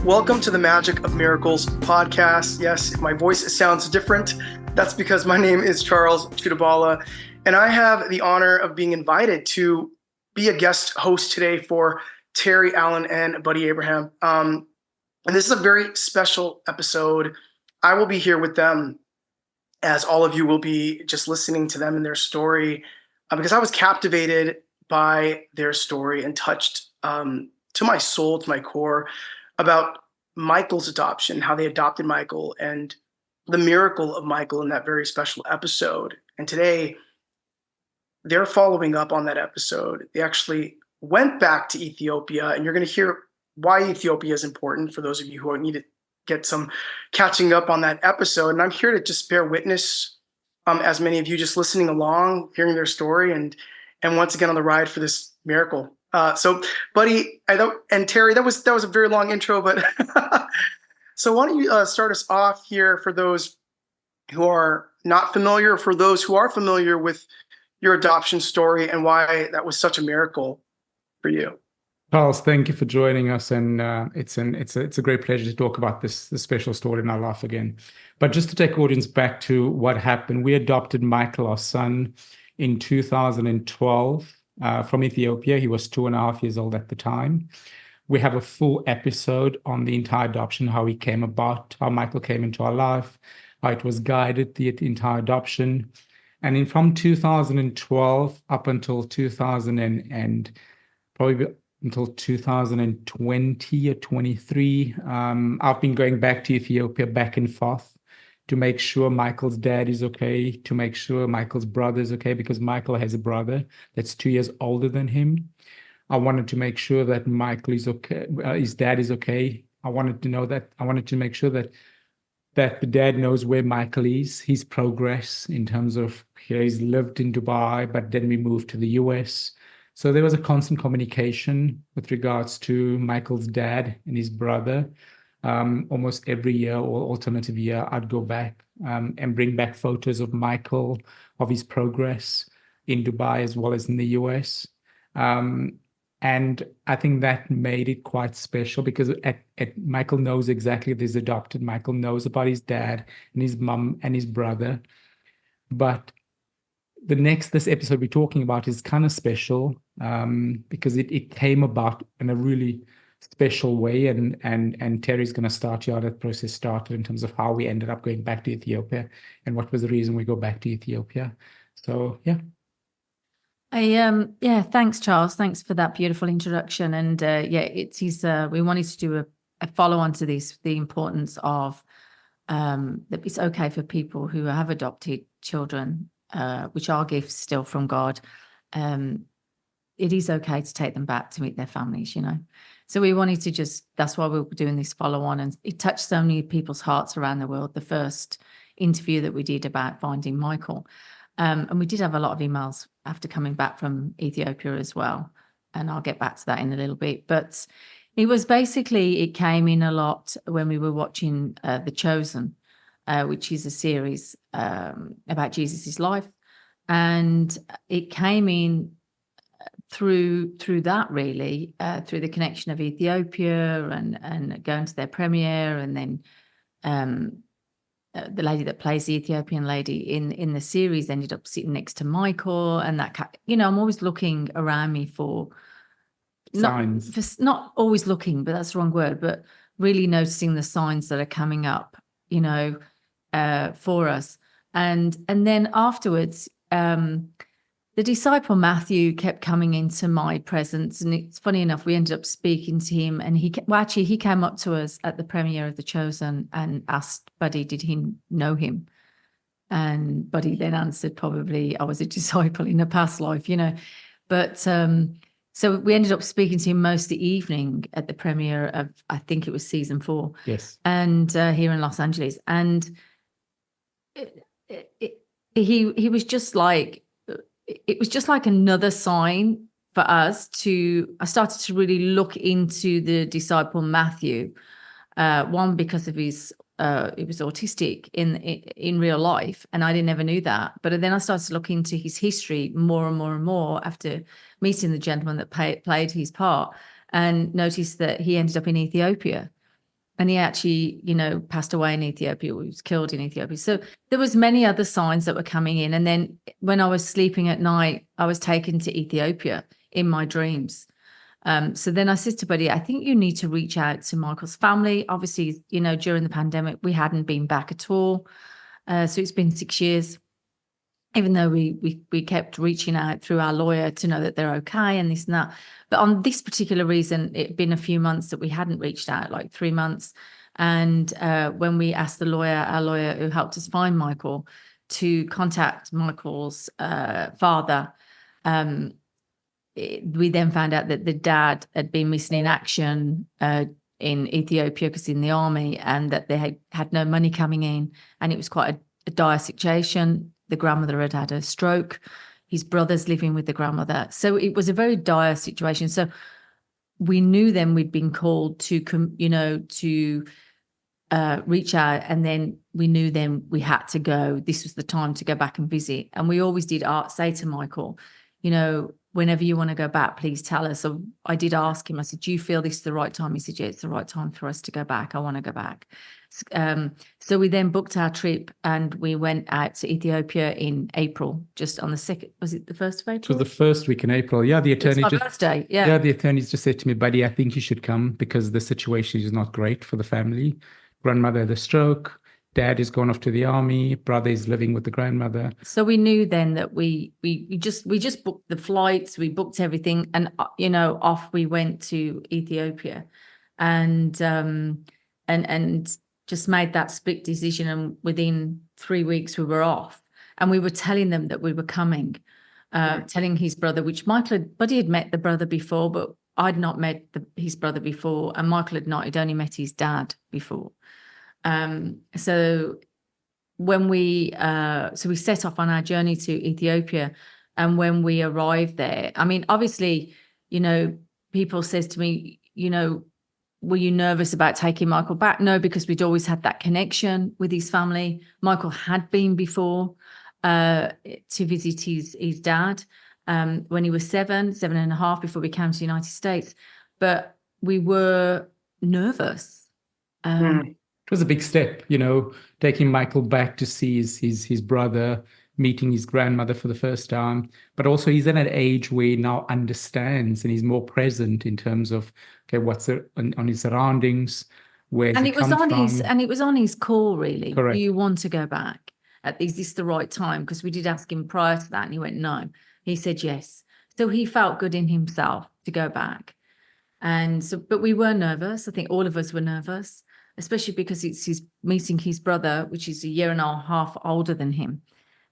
Welcome to the Magic of Miracles podcast. Yes, if my voice sounds different, that's because my name is Charles Chudabala, and I have the honor of being invited to be a guest host today for Terri, Allen, and Buddy Abraham. And this is a very special episode. I will be here with them, as all of you will be just listening to them and their story, because I was captivated by their story and touched to my soul, to my core, about Michael's adoption, how they adopted Michael, and the miracle of Michael in that very special episode. And today, they're following up on that episode. They actually went back to Ethiopia, and you're going to hear why Ethiopia is important for those of you who need to get some catching up on that episode. And I'm here to just bear witness, as many of you just listening along, hearing their story, and once again on the ride for this miracle. So, Buddy, and Terri, that was a very long intro, but so why don't you start us off here for those who are not familiar, for those who are familiar with your adoption story and why that was such a miracle for you. Charles, thank you for joining us, and it's a great pleasure to talk about this special story in our life again. But just to take audience back to what happened, we adopted Michael, our son, in 2012 from Ethiopia. He was 2.5 years old at the time. We have a full episode on the entire adoption, how he came about, how Michael came into our life, how it was guided, the entire adoption. And from 2012 up until 2020 or 23, I've been going back to Ethiopia back and forth to make sure Michael's dad is okay, to make sure Michael's brother is okay, because Michael has a brother that's 2 years older than him. I wanted to make sure that Michael is okay, his dad is okay. I wanted to make sure that the dad knows where Michael is, his progress in terms of he's lived in Dubai, but then we moved to the US. So there was a constant communication with regards to Michael's dad and his brother. Almost every year or alternative year, I'd go back and bring back photos of Michael, of his progress in Dubai as well as in the US. And I think that made it quite special because Michael knows exactly this adopted. Michael knows about his dad and his mum and his brother. But this episode we're talking about is kind of special because it came about in a really special way. And Terri's going to start you how that process started in terms of how we ended up going back to Ethiopia and what was the reason we go back to Ethiopia. So, yeah. Thanks, Charles. Thanks for that beautiful introduction. And we wanted to do a follow-on to this, the importance of that it's okay for people who have adopted children, which are gifts still from God. It is okay to take them back to meet their families, So we wanted to that's why we were doing this follow-on, and it touched so many people's hearts around the world, the first interview that we did about finding Michael. And we did have a lot of emails after coming back from Ethiopia as well. And I'll get back to that in a little bit. But it came in a lot when we were watching The Chosen, which is a series about Jesus's life. And it came in through that, really, through the connection of Ethiopia and going to their premiere, and then the lady that plays the Ethiopian lady in the series ended up sitting next to Michael, and that, I'm always looking around me for signs. Not always looking, but that's the wrong word, but really noticing the signs that are coming up, for us. And then afterwards, the disciple Matthew kept coming into my presence, and it's funny enough, we ended up speaking to him, and he came up to us at the premiere of The Chosen and asked Buddy, did he know him? And Buddy then answered, probably, I was a disciple in a past life, But so we ended up speaking to him most of the evening at the premiere of, I think it was season 4. Yes. And here in Los Angeles. And he was just like, it was just like another sign for us I started to really look into the disciple Matthew, one because of his he was autistic in real life, and I never knew that. But then I started to look into his history more and more and more after meeting the gentleman that played his part, and noticed that he ended up in Ethiopia. And he actually, passed away in Ethiopia. He was killed in Ethiopia. So there was many other signs that were coming in. And then when I was sleeping at night, I was taken to Ethiopia in my dreams. So then I said to Buddy, I think you need to reach out to Michael's family. Obviously, during the pandemic, we hadn't been back at all. So it's been 6 years, even though we kept reaching out through our lawyer to know that they're okay and this and that. But on this particular reason, it'd been a few months that we hadn't reached out, like 3 months. And when we asked our lawyer who helped us find Michael, to contact Michael's father, we then found out that the dad had been missing in action in Ethiopia because in the army, and that they had no money coming in, and it was quite a dire situation. The grandmother had had a stroke. His brother's living with the grandmother. So it was a very dire situation. So we knew then we'd been called to reach out, and then we knew then we had to go. This was the time to go back and visit. And we always did say to Michael, whenever you want to go back, please tell us. So I did ask him, I said, do you feel this is the right time? He said, yeah, it's the right time for us to go back. I want to go back. So we then booked our trip and we went out to Ethiopia in April, just on the 2nd, was it the 1st of April? It was the first week in April. Yeah, the attorney it's my birthday. Yeah, the attorneys just said to me, Buddy, I think you should come because the situation is not great for the family. Grandmother had a stroke. Dad is gone off to the army. Brother is living with the grandmother. So we knew then that we just booked the flights, we booked everything, and off we went to Ethiopia, and just made that split decision. And within 3 weeks we were off, and we were telling them that we were coming, telling his brother, which Buddy had met the brother before, but I'd not met his brother before, and Michael had not. He'd only met his dad before. So when we set off on our journey to Ethiopia, and when we arrived there, I mean, obviously, people says to me, were you nervous about taking Michael back? No, because we'd always had that connection with his family. Michael had been before to visit his dad when he was 7.5 before we came to the United States. But we were nervous. It was a big step, taking Michael back to see his brother, meeting his grandmother for the first time. But also he's at an age where he now understands and he's more present in terms of, okay, what's on his surroundings, where and it was on from. And it was on his call, really. Correct. Do you want to go back? Is this the right time? Because we did ask him prior to that and he went, no. He said yes. So he felt good in himself to go back. And so, but we were nervous. I think all of us were nervous, especially because it's meeting his brother, which is 1.5 years older than him.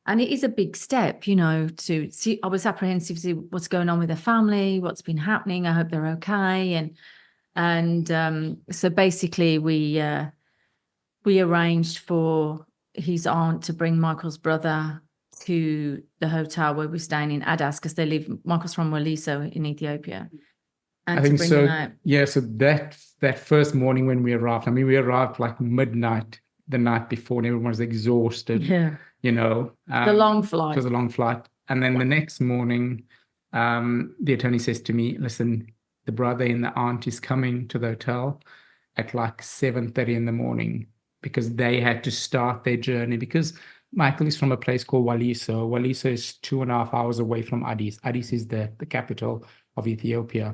And it is a big step, to see. I was apprehensive to see what's going on with their family, what's been happening. I hope they're okay. And so basically we arranged for his aunt to bring Michael's brother to the hotel where we're staying in Adas, because Michael's from Waliso in Ethiopia. And I think to bring so. him out. Yeah. So that first morning when we arrived, we arrived like midnight the night before, and everyone was exhausted. Yeah. The long flight. It was a long flight. And then the next morning, the attorney says to me, listen, the brother and the aunt is coming to the hotel at like 7:30 in the morning, because they had to start their journey, because Michael is from a place called Waliso. Waliso is 2.5 hours away from Addis. Addis is the capital of Ethiopia.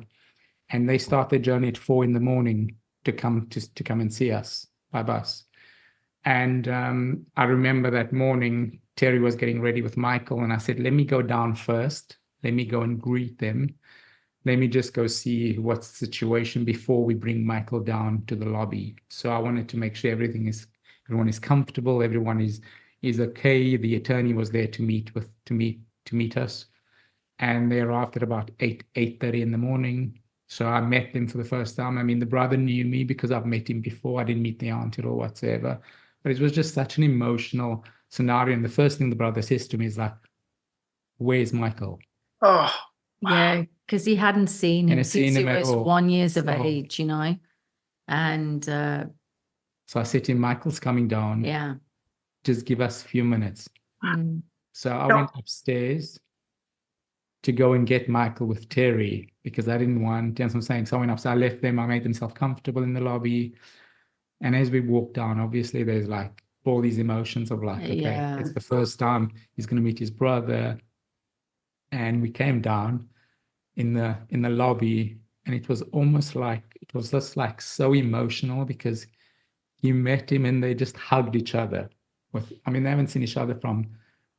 And they start their journey at 4 a.m. to come and see us by bus. And I remember that morning, Terri was getting ready with Michael, and I said, let me go down first. Let me go and greet them. Let me just go see what's the situation before we bring Michael down to the lobby. So I wanted to make sure everyone is comfortable, everyone is okay. The attorney was there to meet us. And they arrived at about 8:30 in the morning. So I met them for the first time. The brother knew me because I've met him before. I didn't meet the aunt at all whatsoever. But it was just such an emotional scenario. And the first thing the brother says to me is like, where's Michael? Oh, yeah, because he hadn't seen him since he was 1 year of age, And so I said to him, Michael's coming down. Yeah. Just give us a few minutes. So I went upstairs to go and get Michael with Terri, because I didn't want, you know what I'm saying? So I went upstairs, I left them, I made themselves comfortable in the lobby. And as we walk down, obviously there's like all these emotions of like, okay, Yeah. it's the first time he's going to meet his brother. And we came down in the lobby, and it was almost like, it was just like so emotional, because you met him and they just hugged each other. I mean, they haven't seen each other from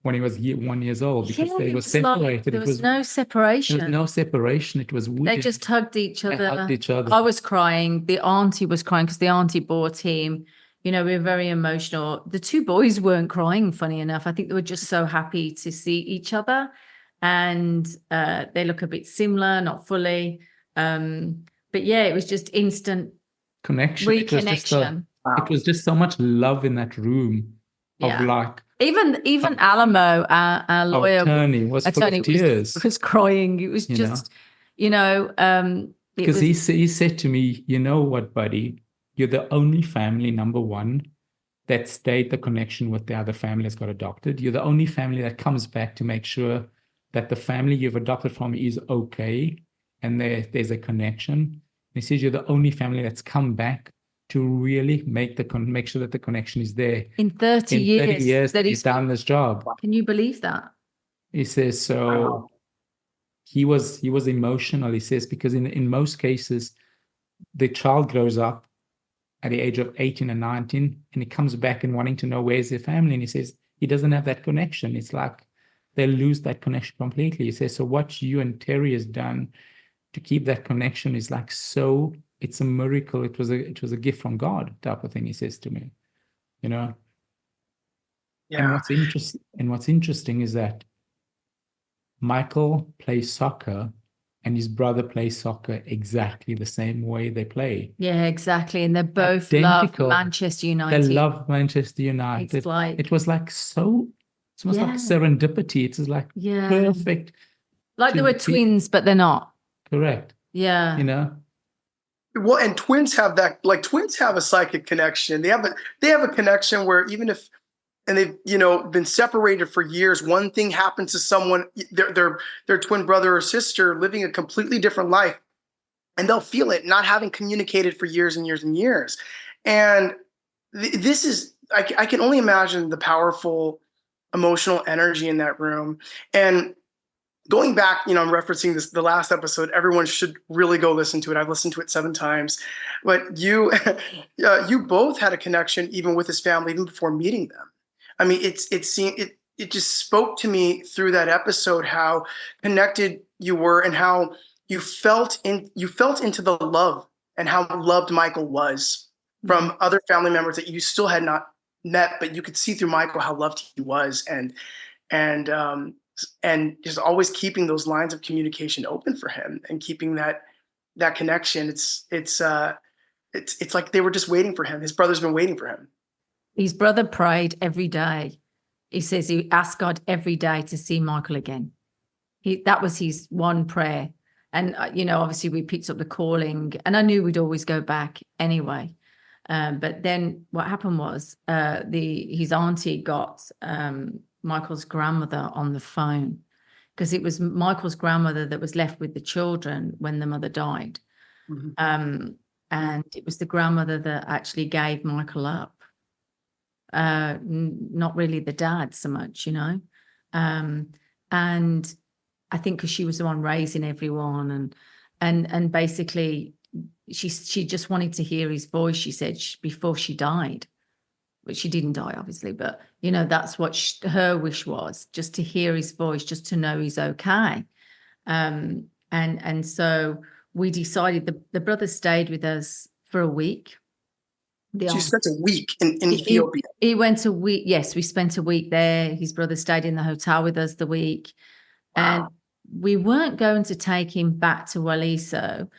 when he was 1 year old, because Yeah, they it were was like separated. there It was was no there was separation. no separation. It was weird. They just hugged each They other. hugged each other. I was crying. The auntie was crying because the auntie bought him. You know, we were very emotional. The two boys weren't crying, funny enough. I think they were just so happy to see each other. And they look a bit similar, not fully. But yeah, it was just instant Connection. reconnection. It was just so much love in that room of Yeah. like, Even Alamo, our our lawyer, attorney was full attorney of tears. was crying. It was You know? just, you know, it Because was, he said to me, you know what, buddy, you're the only family, number one, that stayed the connection with the other family that's got adopted. You're the only family that comes back to make sure that the family you've adopted from is okay, and there's a connection. And he says you're the only family that's come back to really make sure that the connection is there. in 30 In 30 years that he's done this job. Can you believe that? He says, so he was emotional, he says, because in most cases, the child grows up at the age of 18 and 19, and he comes back and wanting to know where's their family. And he says he doesn't have that connection. It's like they lose that connection completely. He says, so what you and Terri has done to keep that connection is like, so it's a miracle. It was a gift from God type of thing, he says to me, you know? Yeah. And what's interesting is that Michael plays soccer and his brother plays soccer exactly the same way they play. Yeah, exactly. And they both Identical. love Manchester United. They love Manchester United. It's like, it was like so, it's almost like Yeah. serendipity. It's just like yeah, perfect. like they were twins, but they're not. Correct. Yeah. You know? Well, and twins have that, like twins have a psychic connection. They have a connection where even if, and they've, you know, been separated for years, one thing happens to someone, their twin brother or sister living a completely different life, and they'll feel it, not having communicated for years and years and years. And this is, I can only imagine the powerful emotional energy in that room. And going back, you know, I'm referencing the last episode. Everyone should really go listen to it. I've listened to it 7 times. But you, you both had a connection even with his family even before meeting them. I mean, it just spoke to me through that episode how connected you were and how you felt into the love and how loved Michael was from other family members that you still had not met, but you could see through Michael how loved he was, and just always keeping those lines of communication open for him and keeping that connection. It's like they were just waiting for him. His brother's been waiting for him. His brother prayed every day. He says he asked God every day to see Michael again. That was his one prayer. And, you know, obviously we picked up the calling, and I knew we'd always go back anyway. But then what happened was his auntie got Michael's grandmother on the phone, because it was Michael's grandmother that was left with the children when the mother died. Mm-hmm. And it was the grandmother that actually gave Michael up. Not really the dad so much, you know. And I think because she was the one raising everyone, and basically she just wanted to hear his voice, she said, before she died. But she didn't die, obviously, but you know, that's what her wish was, just to hear his voice, just to know he's okay. And so we decided, the brother stayed with us for a week. She spent a week in Ethiopia. He went a week. Yes, we spent a week there. His brother stayed in the hotel with us the week. Wow. And we weren't going to take him back to Waliso.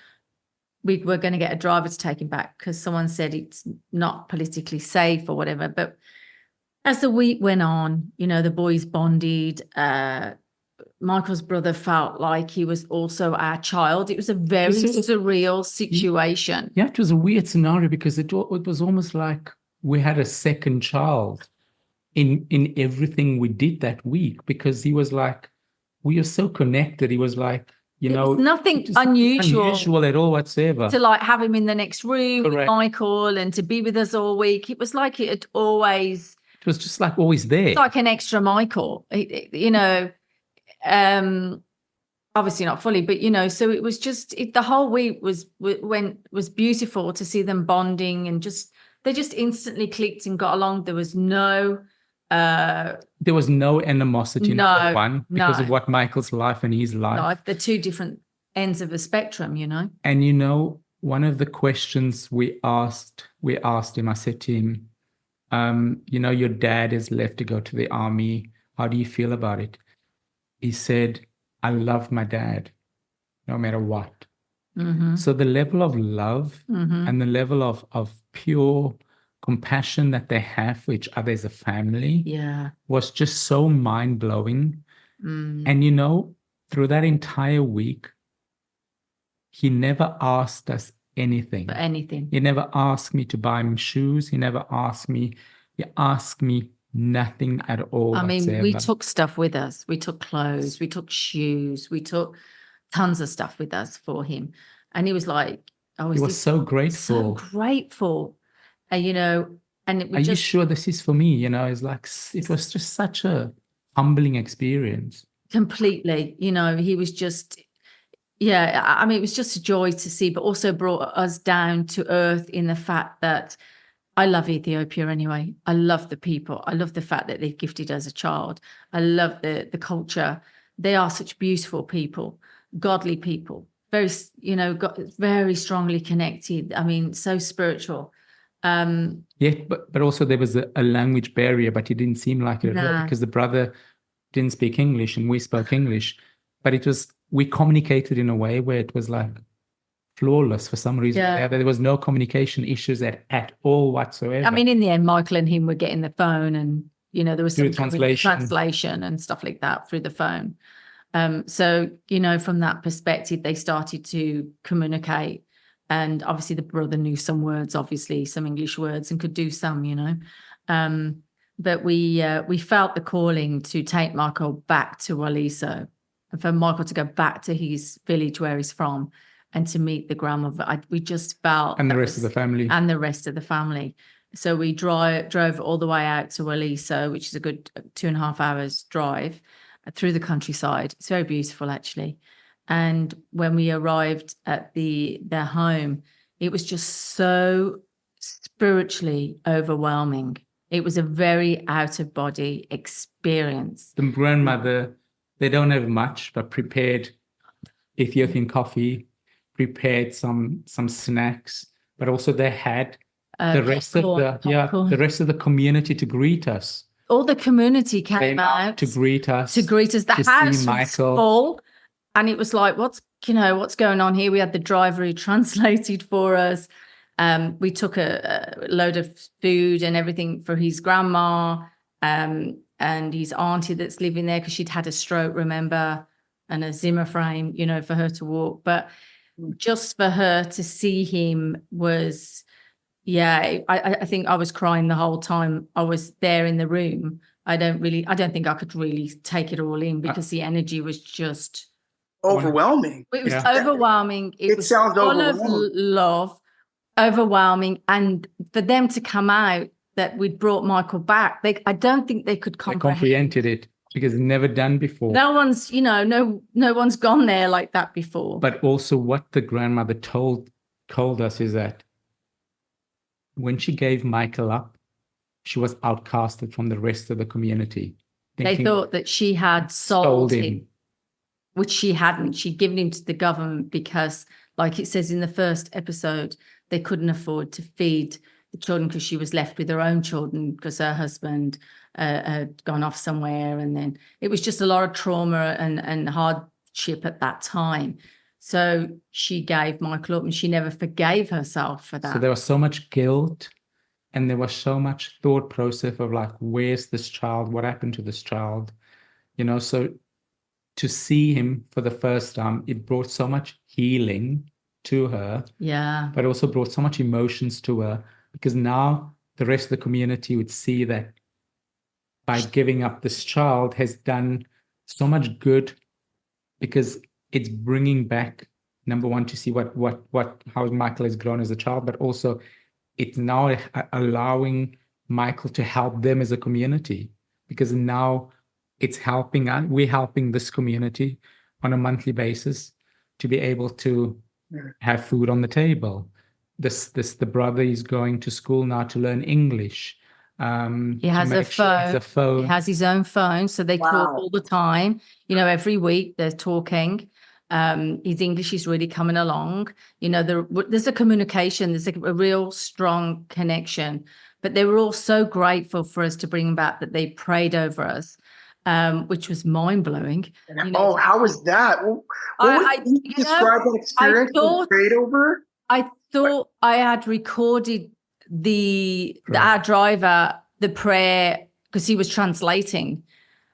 We were going to get a driver to take him back because someone said it's not politically safe or whatever. But as the week went on, you know, the boys bonded. Michael's brother felt like he was also our child. It was a very surreal situation. Yeah, it was a weird scenario because it was almost like we had a second child in everything we did that week, because he was like, we are so connected. He was like, you It know, was nothing just unusual at all whatsoever. to like have him in the next room with Correct. Michael and to be with us all week. It was like it had always, It was just like always there. it's like an extra Michael, you know, obviously not fully, but you know, so it was just the whole week was beautiful to see them bonding and just they just instantly clicked and got along. There was no animosity, number one, because of what Michael's life and his life. The two different ends of the spectrum, you know. And you know, one of the questions we asked him, I said to him, you know, your dad is left to go to the army. How do you feel about it? He said, I love my dad, no matter what. Mm-hmm. So the level of love and the level of pure compassion that they have for each other as a family was just so mind-blowing. And you know, through that entire week, he never asked us anything. For anything. He never asked me to buy him shoes. He asked me nothing at all. I mean, whatsoever. we took stuff with us. We took clothes, we took shoes, we took tons of stuff with us for him. And he was like, he was so grateful. So grateful. You know, and it was you sure this is for me? You know, it's like, it was just such a humbling experience. Completely. You know, he was just, I mean, it was just a joy to see, but also brought us down to earth in the fact that I love Ethiopia anyway. I love the people. I love the fact that they've gifted us a child. I love the culture. They are such beautiful people, godly people, very, you know, very strongly connected. I mean, so spiritual. But also there was a language barrier, but it didn't seem like it at all because the brother didn't speak English and we spoke English. But we communicated in a way where it was like flawless for some reason. There was no communication issues at all whatsoever. I mean, in the end, Michael and him were getting the phone and, you know, there was some translation and stuff like that through the phone. So, you know, from that perspective, they started to communicate. And obviously the brother knew some words, obviously some English words and could do some, you know. But we felt the calling to take Michael back to Waliso and for Michael to go back to his village where he's from and to meet the grandmother. We just felt... And the rest of the family. And the rest of the family. So we drove all the way out to Waliso, which is a good 2.5 hours drive through the countryside. It's very beautiful, actually. And when we arrived at their home, it was just so spiritually overwhelming. It was a very out-of-body experience. The grandmother, they don't have much, but prepared Ethiopian coffee, prepared some snacks, but also they had the rest of the community to greet us. All the community came out to greet us. The house was full. And it was like, what's going on here? We had the driver who translated for us. We took a load of food and everything for his grandma and his auntie that's living there because she'd had a stroke, remember, and a Zimmer frame, you know, for her to walk. But just for her to see him was, I think I was crying the whole time I was there in the room. I don't think I could really take it all in because the energy was just... overwhelming. It was overwhelming. It was sounds full overwhelming. of love, overwhelming. And for them to come out that we'd brought Michael back, I don't think they could comprehended it because it's never done before. No one's, no one's gone there like that before. But also what the grandmother told us is that when she gave Michael up, she was outcasted from the rest of the community. They thought that she had sold him. Which she hadn't. She'd given him to the government because, like it says in the first episode, they couldn't afford to feed the children because she was left with her own children because her husband had gone off somewhere. And then it was just a lot of trauma and hardship at that time. So she gave Michael up and she never forgave herself for that. So there was so much guilt and there was so much thought process of like, where's this child? What happened to this child? You know, so... to see him for the first time, it brought so much healing to her. Yeah. But also brought so much emotions to her because now the rest of the community would see that by giving up this child has done so much good because it's bringing back, number one, to see how Michael has grown as a child, but also it's now allowing Michael to help them as a community, because now it's helping us. We're helping this community on a monthly basis to be able to have food on the table. The brother is going to school now to learn English. He has a phone. He has his own phone, so they talk all the time. Every week they're talking. His English is really coming along. There's a communication. There's a real strong connection. But they were all so grateful for us to bring them back that they prayed over us, which was mind blowing. How was that? What would you describe that experience? Prayed over? I thought I had recorded our driver, the prayer, because he was translating.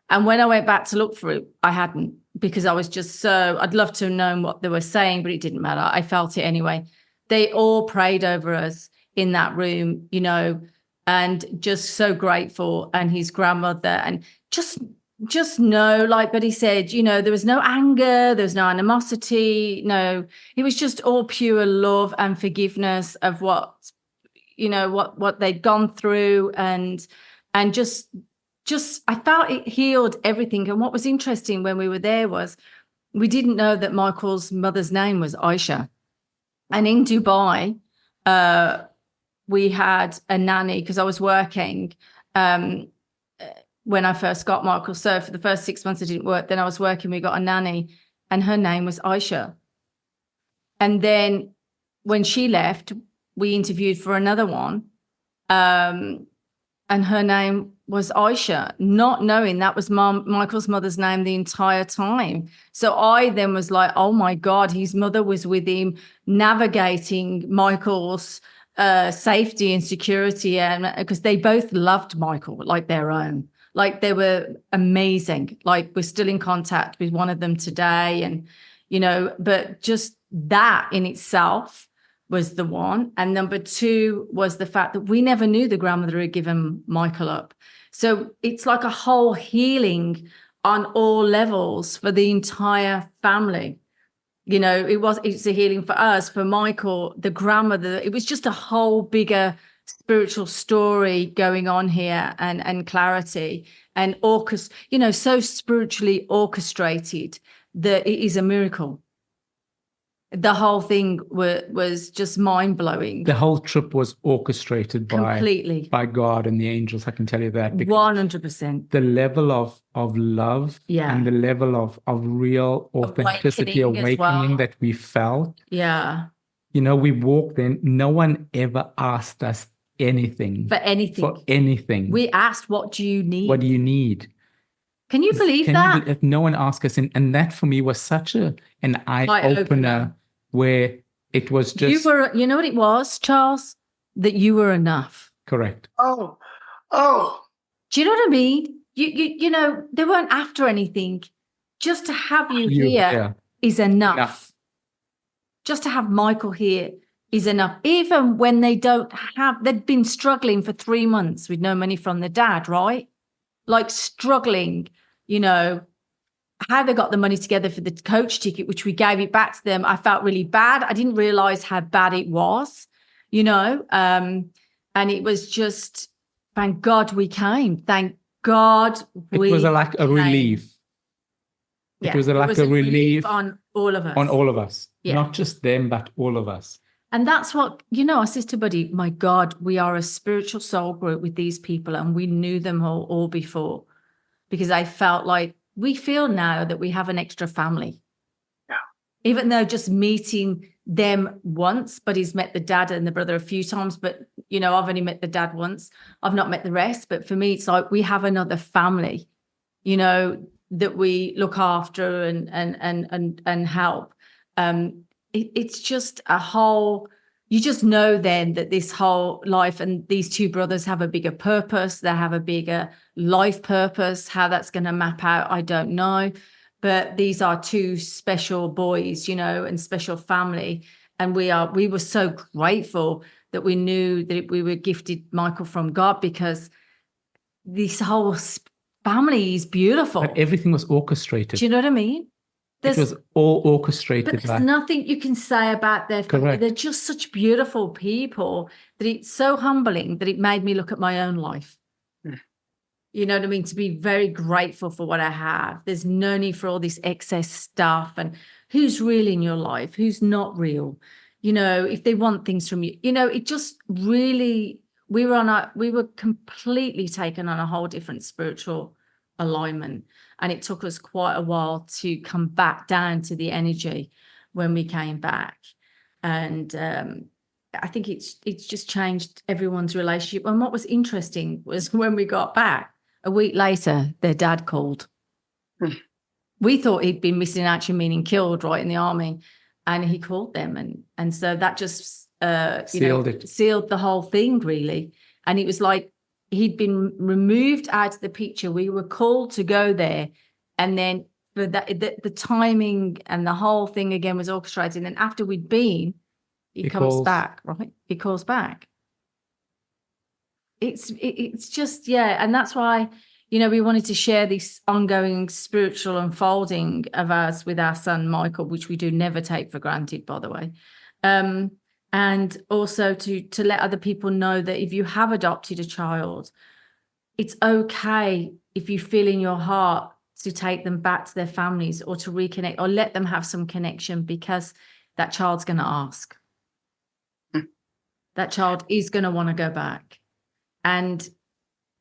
And when I went back to look for it, I hadn't, because I was just I'd love to have known what they were saying, but it didn't matter. I felt it anyway. They all prayed over us in that room, and just so grateful. And his grandmother, and just know, like Buddy said, there was no anger, there was no animosity. No, it was just all pure love and forgiveness of what they'd gone through, and just I felt it healed everything. And what was interesting when we were there was we didn't know that Michael's mother's name was Aisha. And in Dubai, we had a nanny, because I was working when I first got Michael. So for the first 6 months I didn't work. Then I was working, we got a nanny, and her name was Aisha. And then when she left, we interviewed for another one, and her name was Aisha, not knowing that was Michael's mother's name the entire time. So I then was like, oh my God, his mother was with him, navigating Michael's safety and security, and because they both loved Michael like their own. Like, they were amazing. Like, we're still in contact with one of them today, and but just that in itself was the one. And number two was the fact that we never knew the grandmother had given Michael up. So it's like a whole healing on all levels for the entire family. It's a healing for us, for Michael, the grandmother. It was just a whole bigger spiritual story going on here, and clarity and so spiritually orchestrated that it is a miracle. The whole thing was just mind-blowing. The whole trip was orchestrated completely by God and the angels, I can tell you that. 100%. The level of love, and the level of real authenticity, awakening that we felt. Yeah. We walked in, no one ever asked us anything. For anything. We asked, what do you need? What do you need? Can you believe that? If no one asked us, and that for me was such an eye-opener, where it was just... You know what it was, Charles? That you were enough. Correct. Oh. Do you know what I mean? They weren't after anything. Just to have you here is enough. Just to have Michael here is enough. Even when they'd been struggling for 3 months with no money from the dad, right? Like, struggling, how they got the money together for the coach ticket, which we gave it back to them. I felt really bad. I didn't realize how bad it was, and it was just, thank God we came. Thank God we It was like a relief. Yeah, it was like a relief on all of us. On all of us. Yeah. Not just them, but all of us. And that's what, our sister Buddy, my God, we are a spiritual soul group with these people, and we knew them all before, because I felt like we feel now that we have an extra family. Yeah. Even though just meeting them once, Buddy's met the dad and the brother a few times, but, I've only met the dad once. I've not met the rest. But for me, it's like we have another family, that we look after and help. It's just a whole, you just know then that this whole life, and these two brothers have a bigger purpose. They have a bigger life purpose. How that's going to map out, I don't know. But these are two special boys, and special family. And we were so grateful that we knew that we were gifted Michael from God, because this whole family is beautiful. But everything was orchestrated. Do you know what I mean? It was all But orchestrated there's nothing you can say about their family. Correct. They're just such beautiful people that it's so humbling that it made me look at my own life. Mm. You know what I mean? To be very grateful for what I have. There's no need for all this excess stuff and who's real in your life, who's not real. You know, if they want things from you, you know, it just really, we were completely taken on a whole different spiritual alignment. And it took us quite a while to come back down to the energy when we came back. And I think it's just changed everyone's relationship. And what was interesting was when we got back, a week later, their dad called. Hmm. We thought he'd been missing in action, meaning killed, right, in the army. And he called them. And so that just, sealed the whole thing, really. And it was like he'd been removed out of the picture. We were called to go there. And then for that, the timing and the whole thing again was orchestrated. And then after we'd been, he comes back, right? He calls back. It's just, yeah. And that's why, you know, we wanted to share this ongoing spiritual unfolding of ours with our son, Michael, which we do never take for granted, by the way. And also to let other people know that if you have adopted a child, it's okay if you feel in your heart to take them back to their families or to reconnect or let them have some connection, because that child's going to ask. That child is going to want to go back. And,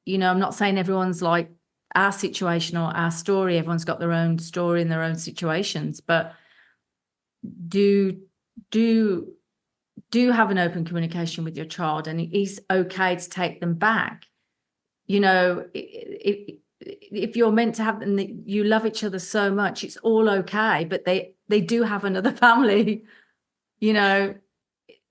you know, I'm not saying everyone's like our situation or our story. Everyone's got their own story and their own situations, but do have an open communication with your child, and it is okay to take them back. You know, if you're meant to have them, you love each other so much, it's all okay, but they do have another family, you know.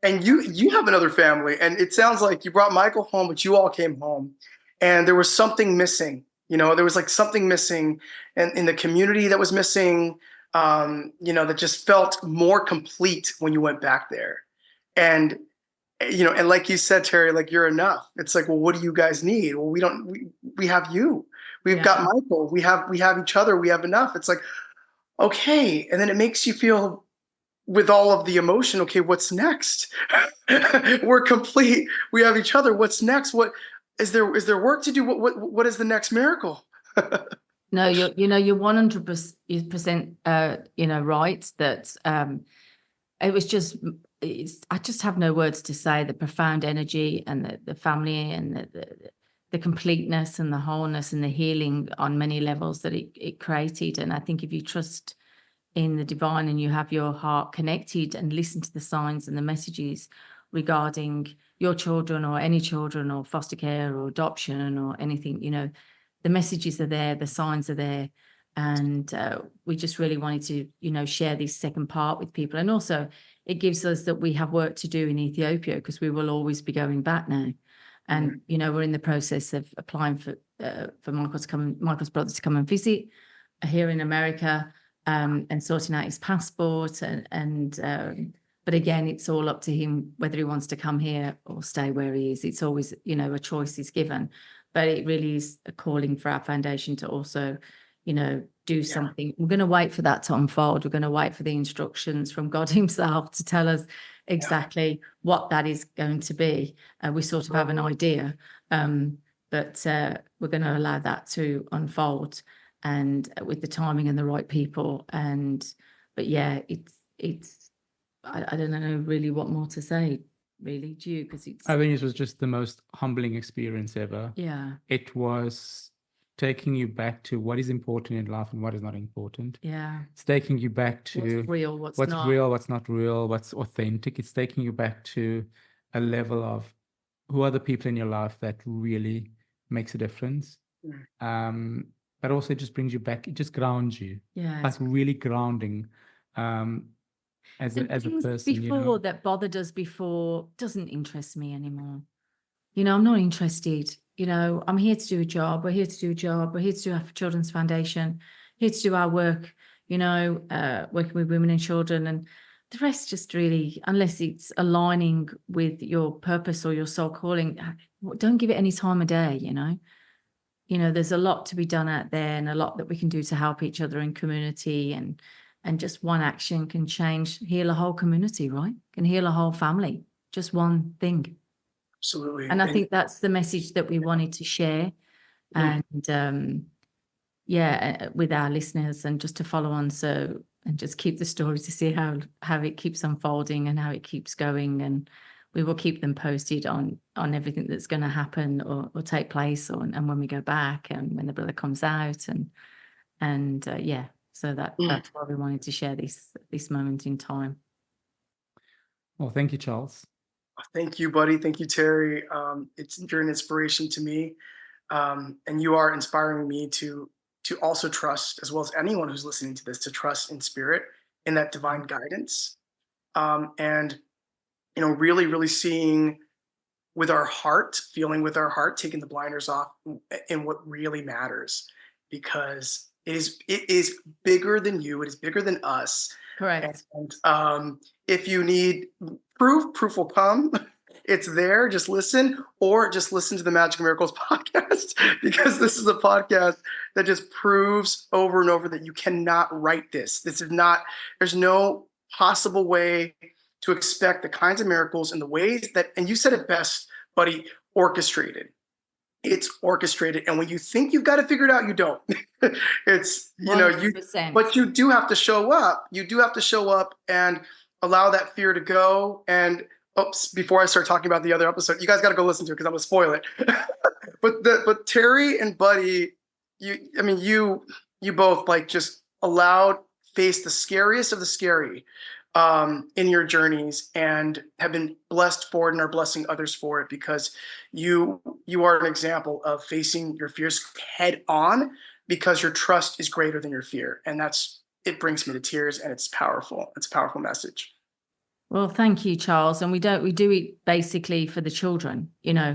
And you have another family, and it sounds like you brought Michael home, but you all came home, and there was something missing. You know, there was like something missing, and in the community that was missing. You know, that just felt more complete when you went back there, and you know, and like you said, Terri, like you're enough. It's like, well, what do you guys need? Well, we have you. We've got Michael. We have each other. We have enough. It's like, okay, and then it makes you feel, with all of the emotion, okay, what's next? We're complete. We have each other. What's next? What is there? Is there work to do? What is the next miracle? No, you're 100% you know, right, that it was just, I just have no words to say the profound energy and the family and the completeness and the wholeness and the healing on many levels that it created. And I think if you trust in the divine and you have your heart connected and listen to the signs and the messages regarding your children or any children or foster care or adoption or anything, you know, the messages are there, the signs are there. And we just really wanted to, you know, share this second part with people. And also it gives us that we have work to do in Ethiopia, because we will always be going back now. And, you know, we're in the process of applying for Michael's brother to come and visit here in America, and sorting out his passport. But again, it's all up to him whether he wants to come here or stay where he is. It's always, you know, a choice is given. But it really is a calling for our foundation to also, you know, do something. We're going to wait for that to unfold. We're going to wait for the instructions from God himself to tell us exactly what that is going to be. We sort of have an idea, but we're going to allow that to unfold, and with the timing and the right people. But yeah, it's I don't know really what more to say, really, do you? Because I think it was just the most humbling experience ever. Yeah. It was taking you back to what is important in life and what is not important. Yeah. It's taking you back to what's real, what's not. real, what's not real, what's authentic. It's taking you back to a level of who are the people in your life that really makes a difference. But also it just brings you back, it just grounds you. Yeah. Like really grounding as a person. Before, you know, that bothered us before doesn't interest me anymore. You know, I'm not interested. You know, I'm here to do a job. We're here to do a job. We're here to do our Children's Foundation, here to do our work, you know, working with women and children. And the rest just really, unless it's aligning with your purpose or your soul calling, don't give it any time of day, you know. You know, there's a lot to be done out there and a lot that we can do to help each other in community. And And just one action can heal a whole community, right? Can heal a whole family. Just one thing. Absolutely. And I think that's the message that we wanted to share. And with our listeners, and just to follow on. And just keep the story to see how it keeps unfolding and how it keeps going. And we will keep them posted on everything that's going to happen or take place, and when we go back and when the brother comes out. So that's why we wanted to share this moment in time. Well, thank you, Charles. Thank you, buddy. Thank you, Terri. You're an inspiration to me. And you are inspiring me to also trust, as well as anyone who's listening to this, to trust in spirit, in that divine guidance. And, really, really seeing with our heart, feeling with our heart, taking the blinders off in what really matters, because it is bigger than you. It is bigger than us. Correct. And if you need proof will come. It's there. Just listen, or just listen to the Magic and Miracles podcast, because this is a podcast that just proves over and over that you cannot write this. There's no possible way to expect the kinds of miracles and the ways that, and you said it best, buddy, orchestrated. It's orchestrated. And when you think you've got to figure it out, you don't. It's, 100%. But you do have to show up. You do have to show up and allow that fear to go. And before I start talking about the other episode, you guys got to go listen to it because I'm gonna spoil it. but Terri and Buddy, you both just face the scariest of the scary in your journeys, and have been blessed for it and are blessing others for it, because you are an example of facing your fears head on, because your trust is greater than your fear, and it brings me to tears, and it's powerful. It's a powerful message. Well, thank you, Charles. And we do it basically for the children,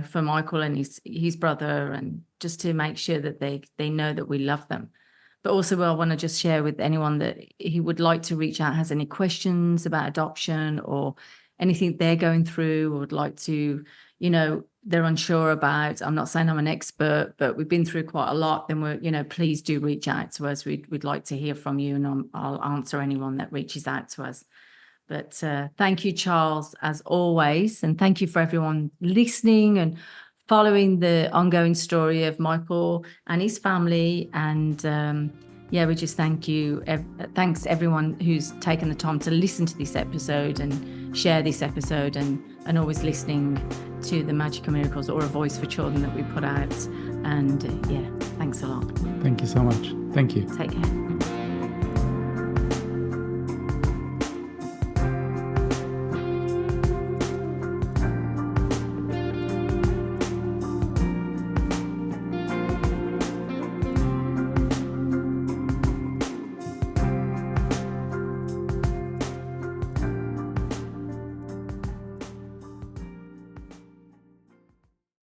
for Michael and his brother, and just to make sure that they know that we love them. But also, I want to just share with anyone that he would like to reach out, has any questions about adoption or anything they're going through, or would like to, they're unsure about. I'm not saying I'm an expert, but we've been through quite a lot. Then please do reach out to us. We'd like to hear from you, and I'll answer anyone that reaches out to us. But thank you, Charles, as always. And thank you for everyone listening and following the ongoing story of Michael and his family. And we just thank you. Thanks everyone who's taken the time to listen to this episode and share this episode, and always listening to the Magic and Miracles, or A Voice for Children, that we put out. And thanks a lot. Thank you so much. Thank you. Take care.